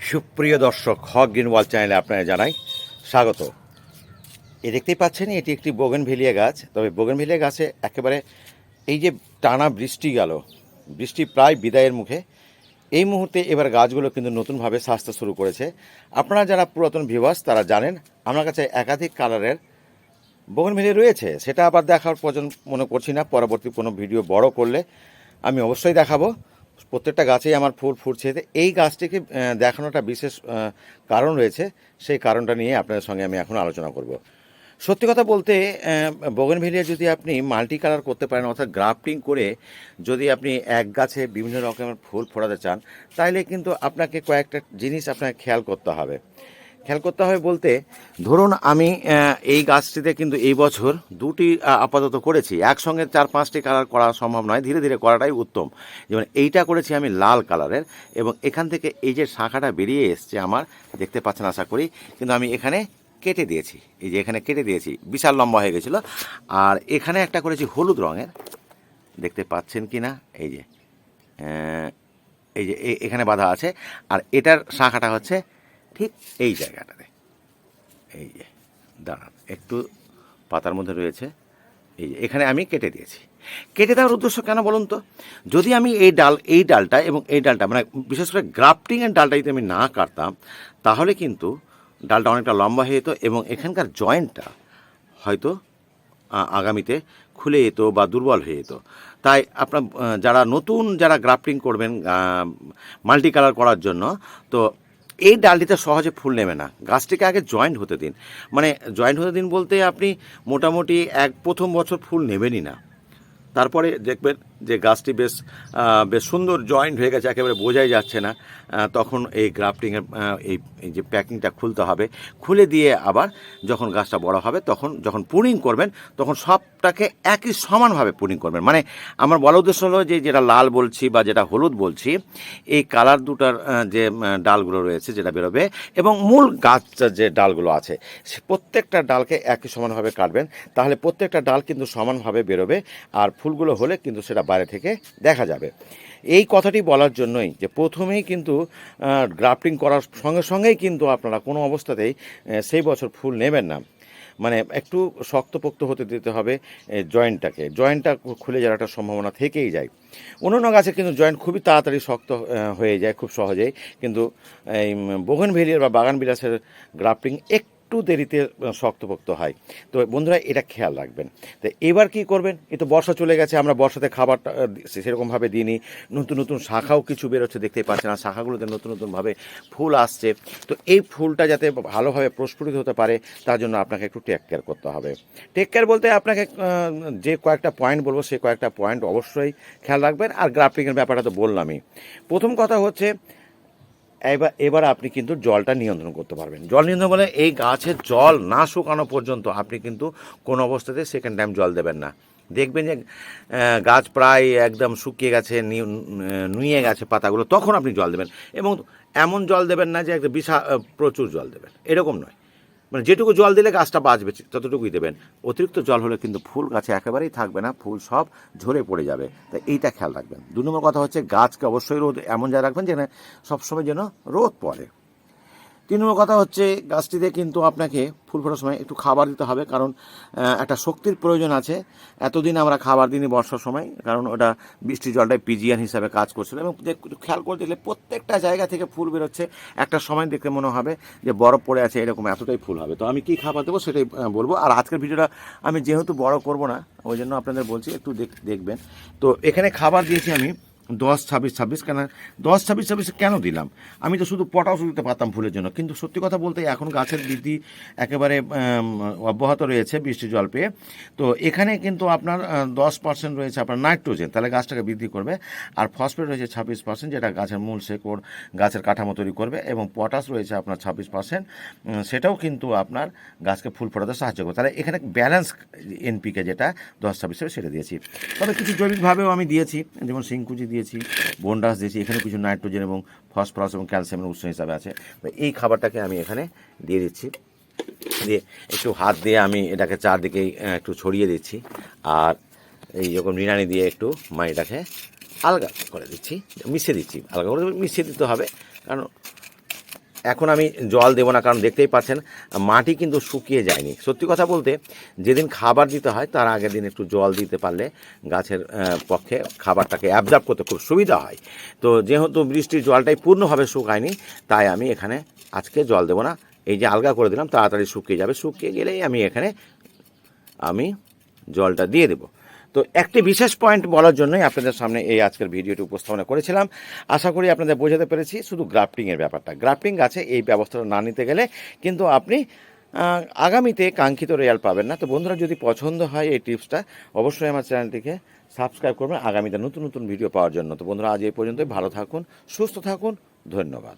সুপ্রিয় দর্শক, হক গ্রিন ওয়াল চ্যানেলে আপনারা জানাই স্বাগত। দেখতেই পাচ্ছেন এটি একটি বোগেনভেলিয়া গাছ। তবে বোগেনভেলিয়া গাছে একেবারে এই যে টানা বৃষ্টি গেল, বৃষ্টি প্রায় বিদায়ের মুখে, এই মুহূর্তে এবার গাছগুলো কিন্তু নতুনভাবে সাজতে শুরু করেছে। আপনারা যারা পুরাতন ভিউয়ার্স তারা জানেন আমার কাছে একাধিক কালারের বোগেনভেলিয়া রয়েছে। সেটা আবার দেখার প্রয়োজন মনে করছি না। পরবর্তী কোনো ভিডিও বড় করলে আমি অবশ্যই দেখাবো। প্রত্যেকটা গাছেই আমার ফুল ফুটছে। এই গাছটিকে দেখানোটা বিশেষ কারণ রয়েছে। সেই কারণটা নিয়ে আপনাদের সঙ্গে আমি এখন আলোচনা করব। সত্যি কথা বলতে বোগেনভেলিয়া যদি আপনি মাল্টি কালার করতে পারেন, অর্থাৎ গ্রাফটিং করে যদি আপনি এক গাছে বিভিন্ন রকমের ফুল ফোটাতে চান, তাহলে কিন্তু আপনাকে কয়েকটা জিনিস আপনাকে খেয়াল করতে হবে। বলতে ধরুন আমি এই গাছটিতে কিন্তু এই বছর দুটি আপাতত করেছি। একসঙ্গে 4-5টি কালার করা সম্ভব নয়, ধীরে ধীরে করাটাই উত্তম। যেমন এইটা করেছি আমি লাল কালারের, এবং এখান থেকে এই যে শাখাটা বেরিয়ে এসছে আমার, দেখতে পাচ্ছেন আশা করি, কিন্তু আমি এখানে কেটে দিয়েছি। এই যে এখানে কেটে দিয়েছি, বিশাল লম্বা হয়ে গেছিলো। আর এখানে একটা করেছি হলুদ রঙের, দেখতে পাচ্ছেন কি না, এই যে এখানে বাঁধা আছে। আর এটার শাখাটা হচ্ছে ঠিক এই জায়গাটাতে, এই যে দাঁড়ান, একটু পাতার মধ্যে রয়েছে, এই যে এখানে আমি কেটে দিয়েছি। কেটে দেওয়ার উদ্দেশ্য কেন বলুন তো? যদি আমি এই ডালটা এবং এই ডালটা, মানে বিশেষ করে গ্রাফটিংয়ের ডালটা যদি আমি না কাটতাম, তাহলে কিন্তু ডালটা অনেকটা লম্বা হয়ে যেত এবং এখানকার জয়েন্টটা হয়তো আগামীতে খুলে যেত বা দুর্বল হয়ে যেত। তাই আপনার যারা গ্রাফটিং করবেন মাল্টি কালার করার জন্য, তো এই ডালটিতে সহজে ফুল নেবে না। গাছটিকে আগে জয়েন্ট হতে দিন। মানে জয়েন্ট হতে দিন বলতে আপনি মোটামুটি প্রথম বছর ফুল নেবেনই না। তারপরে দেখবেন যে গাছটি বেশ সুন্দর জয়েন্ট হয়ে গেছে, একেবারে বোঝাই যাচ্ছে না। তখন এই গ্রাফটিংয়ের এই যে প্যাকিংটা খুলতে হবে। খুলে দিয়ে আবার যখন গাছটা বড় হবে, যখন পুনিং করবেন, তখন সবটাকে একই সমানভাবে পুনিং করবেন। মানে আমার বলার উদ্দেশ্য হলো যে যেটা লাল বলছি বা যেটা হলুদ বলছি, এই কালার দুটার যে ডালগুলো রয়েছে যেটা বেরোবে, এবং মূল গাছটার যে ডালগুলো আছে, সে প্রত্যেকটা ডালকে একই সমানভাবে কাটবেন। তাহলে প্রত্যেকটা ডাল কিন্তু সমানভাবে বেরোবে, আর ফুলগুলো হলে কিন্তু সেটা বাইরে থেকে দেখা যাবে। এই কথাটি বলার জন্যই যে প্রথমেই কিন্তু গ্রাফটিং করার সঙ্গে সঙ্গেই কিন্তু আপনারা কোনো অবস্থাতেই সেই বছর ফুল নেবেন না। মানে একটু শক্তপোক্ত হতে দিতে হবে জয়েন্টটা খুলে যাওয়ার একটা সম্ভাবনা থেকেই যায়। অন্যান্য গাছে কিন্তু জয়েন্ট খুবই তাড়াতাড়ি শক্ত হয়ে যায় খুব সহজেই, কিন্তু এই বোগেনভেলিয়ার বা বাগান বিলাসের গ্রাফটিং একটু দেরিতে শক্তপোক্ত হয়। তো বন্ধুরা, এটা খেয়াল রাখবেন। তো এবার কি করবেন? এই তো বর্ষা চলে গেছে, আমরা বর্ষাতে খাবারটা সেরকমভাবে দিইনি। নতুন নতুন শাখাও কিছু বেরোচ্ছে, দেখতেই পাচ্ছেন, আর শাখাগুলোতে নতুন নতুনভাবে ফুল আসছে। তো এই ফুলটা যাতে ভালোভাবে প্রস্ফুটিত হতে পারে, তার জন্য আপনাকে একটু টেক কেয়ার করতে হবে। টেক কেয়ার বলতে আপনাকে যে কয়েকটা পয়েন্ট বলবো, সেই কয়েকটা পয়েন্ট অবশ্যই খেয়াল রাখবেন। আর গ্রাফটিংয়ের ব্যাপারটা তো বললামই। প্রথম কথা হচ্ছে, এবার আপনি কিন্তু জলটা নিয়ন্ত্রণ করতে পারবেন। জল নিয়ন্ত্রণ বলে এই গাছের জল না শুকানো পর্যন্ত আপনি কিন্তু কোনো অবস্থাতে সেকেন্ড টাইম জল দেবেন না। দেখবেন যে গাছ প্রায় একদম শুকিয়ে গেছে, নুয়ে গেছে পাতাগুলো, তখন আপনি জল দেবেন। এবং এমন জল দেবেন না যে একটা প্রচুর জল দেবেন, এরকম নয়। মানে যেটুকু জল দিলে গাছটা বাঁচবে ততটুকুই দেবেন। অতিরিক্ত জল হলে কিন্তু ফুল গাছে একেবারেই থাকবে না, ফুল সব ঝরে পড়ে যাবে। তাই এইটা খেয়াল রাখবেন। 2 নম্বর কথা হচ্ছে, গাছকে অবশ্যই রোদ এমন জায়গায় রাখবেন যেখানে সবসময় যেন রোদ পড়ে। 3 নম্বর কথা হচ্ছে, গাছটিতে কিন্তু আপনাকে ফুল ফোটার সময় একটু খাবার দিতে হবে, কারণ একটা শক্তির প্রয়োজন আছে। এতদিন আমরা খাবার দিইনি বর্ষার সময়, কারণ ওটা বৃষ্টির জলটাই পিজিয়ান হিসাবে কাজ করছিল। এবং খেয়াল করে দেখলে প্রত্যেকটা জায়গা থেকে ফুল বেরোচ্ছে। একটা সময় দেখতে মনে হবে যে বরফ পড়ে আছে, এরকম এতটাই ফুল হবে। তো আমি কী খাবার দেবো সেটাই বলবো। আর আজকের ভিডিওটা আমি যেহেতু বড় করব না, ওই জন্য আপনাদের বলছি একটু দেখবেন। তো এখানে খাবার দিয়েছি আমি 10-26-26। কেন 10-26-26 কেন দিলাম? আমি তো শুধু পটাশ দিতে পারতাম ফুলের জন্য, কিন্তু সত্যি কথা বলতে এখন গাছের বৃদ্ধি একেবারে অব্যাহত রয়েছে বৃষ্টির জল পেয়ে। তো এখানে কিন্তু আপনার 10% রয়েছে আপনার নাইট্রোজেন, তাহলে গাছটাকে বৃদ্ধি করবে। আর ফসফেট রয়েছে 26%, যেটা গাছের মূল শেকড়, গাছের কাঠামো তৈরি করবে। এবং পটাশ রয়েছে আপনার 26%, সেটাও কিন্তু আপনার গাছকে ফুল ফোটাতে সাহায্য করবে। তাহলে এখানে ব্যালেন্স এনপিকে যেটা 10-26 সেটা দিয়েছি। তবে কিছু জৈবিকভাবেও আমি দিয়েছি, যেমন সিংকুচি দিয়েছি, বনডাস দিয়েছি। এখানে কিছু নাইট্রোজেন এবং ফসফরাস এবং ক্যালসিয়ামের উৎস হিসাবে আছে। তো এই খাবারটাকে আমি এখানে দিয়ে দিচ্ছি। দিয়ে একটু হাত দিয়ে আমি এটাকে চারদিকেই একটু ছড়িয়ে দিচ্ছি। আর এই রকম নিড়ানি দিয়ে একটু মাটিটাকে আলগা করে দিচ্ছি, মিশিয়ে দিচ্ছি। আলগা করে মিশিয়ে দিতে হবে, কারণ এখন আমি জল দেবো না, কারণ দেখতেই পাচ্ছেন মাটি কিন্তু শুকিয়ে যায়নি। সত্যি কথা বলতে যেদিন খাবার দিতে হয় তার আগের দিন একটু জল দিতে পারলে গাছের পক্ষে খাবারটাকে অ্যাবজর্ব করতে খুব সুবিধা হয়। তো যেহেতু বৃষ্টির জলটাই পূর্ণভাবে শুকায়নি, তাই আমি এখানে আজকে জল দেবো না। এই যে আলগা করে দিলাম, তাড়াতাড়ি শুকিয়ে যাবে, শুকিয়ে গেলেই আমি জলটা দিয়ে দেবো। তো একটি বিশেষ পয়েন্ট বলার জন্যই আপনাদের সামনে এই আজকের ভিডিওটি উপস্থাপনা করেছিলাম। আশা করি আপনাদের বোঝাতে পেরেছি শুধু গ্রাফটিংয়ের ব্যাপারটা। গ্রাফটিং গাছে এই ব্যবস্থাটা না নিতে গেলে কিন্তু আপনি আগামীতে কাঙ্ক্ষিত রেজাল্ট পাবেন না। তো বন্ধুরা, যদি পছন্দ হয় এই টিপসটা, অবশ্যই আমার চ্যানেলটিকে সাবস্ক্রাইব করবেন আগামীতে নতুন নতুন ভিডিও পাওয়ার জন্য। তো বন্ধুরা, আজ এই পর্যন্তই। ভালো থাকুন, সুস্থ থাকুন, ধন্যবাদ।